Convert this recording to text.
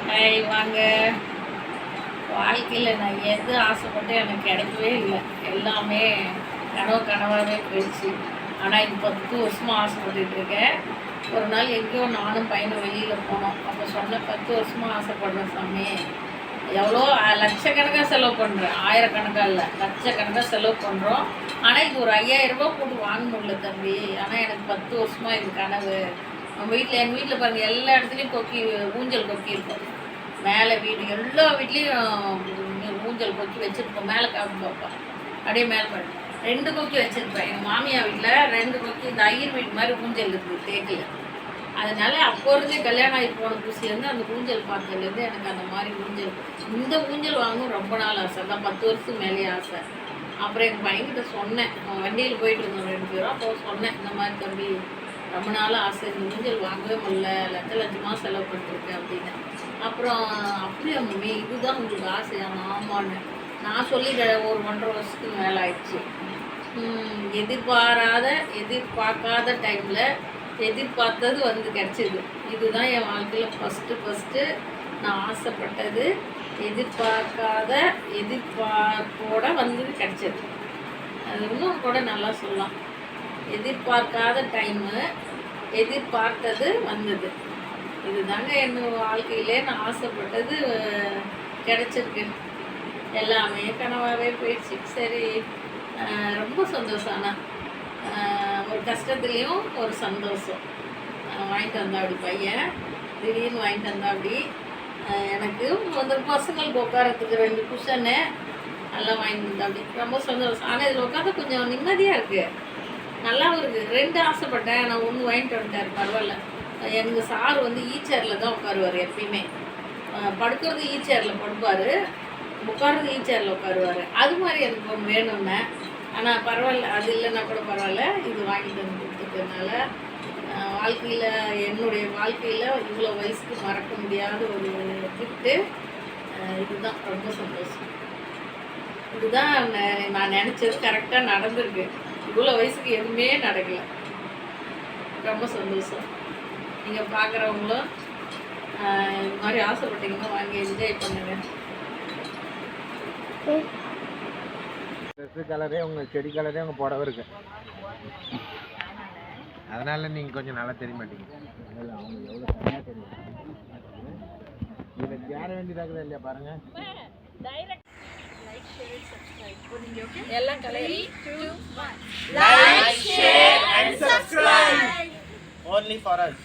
Hi வாங்க. வாழ்க்கையில் நான் எது ஆசைப்பட்டேன் எனக்கு கிடைக்கவே இல்லை. எல்லாமே கனவாகவே போயிடுச்சு. ஆனால் இது 10 வருஷமாக ஆசைப்பட்டுட்டு இருக்கேன். ஒரு நாள் எங்கேயோ நானும் பையனும் வெளியில் போனோம். அப்போ சொன்ன 10 வருஷமாக ஆசைப்படுறேன் சாமி. எவ்வளோ லட்சக்கணக்காக செலவு பண்ணுறேன், ஆயிரக்கணக்காக இல்லை லட்சக்கணக்காக செலவு பண்ணுறோம். ஆனால் இது ஒரு 5000 ரூபா போட்டு வாங்க முடியல தம்பி. ஆனால் எனக்கு 10 வருஷமாக இது கனவு. நம்ம வீட்டில் எங்கள் வீட்டில் பாருங்கள், எல்லா இடத்துலையும் கொக்கி, ஊஞ்சல் கொக்கி இருக்கும். மேலே வீடு எல்லா வீட்லேயும் ஊஞ்சல் கொக்கி வச்சுருப்போம். மேலே காப்பி பார்ப்போம், அப்படியே மேலே பாரு 2 கொக்கி வச்சுருப்பேன். எங்கள் மாமியார் வீட்டில் 2 கொக்கி, இந்த ஐயர் வீட்டு மாதிரி ஊஞ்சல் இருக்குது தேக்கில். அதனால அப்போ இருந்தே கல்யாணம் ஆகி போன புதுசுலேருந்து அந்த ஊஞ்சல் பார்த்ததுலேருந்து எனக்கு அந்த மாதிரி ஊஞ்சல், இந்த ஊஞ்சல் வாங்கணும் ரொம்ப நாள் ஆசை. அதான் 10 வருஷத்துக்கு மேலேயே ஆசை. அப்புறம் எங்கள் பையன்கிட்ட சொன்னேன், வண்டியில் போயிட்டு இருந்தோம் 2 பேரும். அப்போ சொன்னேன், இந்த மாதிரி தம்பி ரொம்ப நாள் ஆசை, இந்த ஊஞ்சல் வாங்கவே முடியல, லட்சமாக செலவு பண்ணிருக்கேன் அப்படின்னு. அப்புறம் அப்படியே மம்மி இதுதான் உங்களுக்கு ஆசையா? ஆமான்னு நான் சொல்லி ஒரு 1.5 வருஷத்துக்கு மேலே ஆயிடுச்சு. எதிர்பார்க்காத டைமில் எதிர்பார்த்தது வந்து கிடச்சிது. இதுதான் என் வாழ்க்கையில் ஃபஸ்ட்டு நான் ஆசைப்பட்டது. எதிர்பார்ப்போட வந்து கிடச்சிது. அது இன்னும் கூட நல்லா சொல்லலாம். எதிர்பார்க்காத டைமு எதிர்பார்த்தது வந்தது. இதுதாங்க என் வாழ்க்கையிலே நான் ஆசைப்பட்டது கிடச்சிருக்கு. எல்லாமே கனவாகவே போயிடுச்சு. சரி, ரொம்ப சந்தோஷம். ஆனால் ஒரு கஷ்டத்துலேயும் ஒரு சந்தோஷம். வாங்கிட்டு வந்தா அப்படி பையன் திடீர்னு வாங்கிட்டு வந்தா அப்படி. எனக்கு அந்த பசங்களுக்கு உட்காரத்துக்கு 2 குஷனு நல்லா வாங்கிட்டு வந்தா அப்படி. ரொம்ப சந்தோஷம். ஆனால் இதில் உட்காந்து கொஞ்சம் நிம்மதியாக இருக்குது, நல்லாவும் இருக்குது. 2 ஆசைப்பட்டேன், நான் 1 வாங்கிட்டு வந்துட்டார். பரவாயில்ல. எங்கள் சார் வந்து ஈச்சேரில் தான் உட்காருவார் எப்பயுமே. படுக்கிறது ஈச்சேரில் படுப்பார், உட்காருறது ஈச்சேரில் உட்காருவார். அது மாதிரி எனக்கு ஒன்று வேணும்னே. ஆனால் பரவாயில்ல, அது இல்லைன்னா கூட பரவாயில்ல, இது வாங்கிட்டு வந்து கொடுத்துட்டதுனால வாழ்க்கையில், என்னுடைய வாழ்க்கையில் இவ்வளோ வயசுக்கு மறக்க முடியாத ஒரு கிஃப்ட்டு. இதுதான் ரொம்ப சந்தோஷம். இதுதான் நான் நினச்சது கரெக்டாக நடந்திருக்கு. இவ்வளோ வயசுக்கு எதுவுமே நடக்கலை. ரொம்ப சந்தோஷம். நீங்கள் பார்க்குறவங்களும் இது மாதிரி ஆசைப்பட்டீங்கன்னா வாங்கி என்ஜாய் பண்ணுங்கள். ட்ரெஸ்ஸு கலரே உங்கள் செடி கலரே உங்கள் புடவை இருக்கு. அதனால நீங்கள் கொஞ்சம் நல்லா தெரிய மாட்டீங்க. அவங்க எவ்வளோ தனியாக தெரியும். இதை சேர வேண்டியதாக்குதா இல்லையா பாருங்கள். எல்லாம் கலரி 2 1 Like, share and subscribe. Only for us.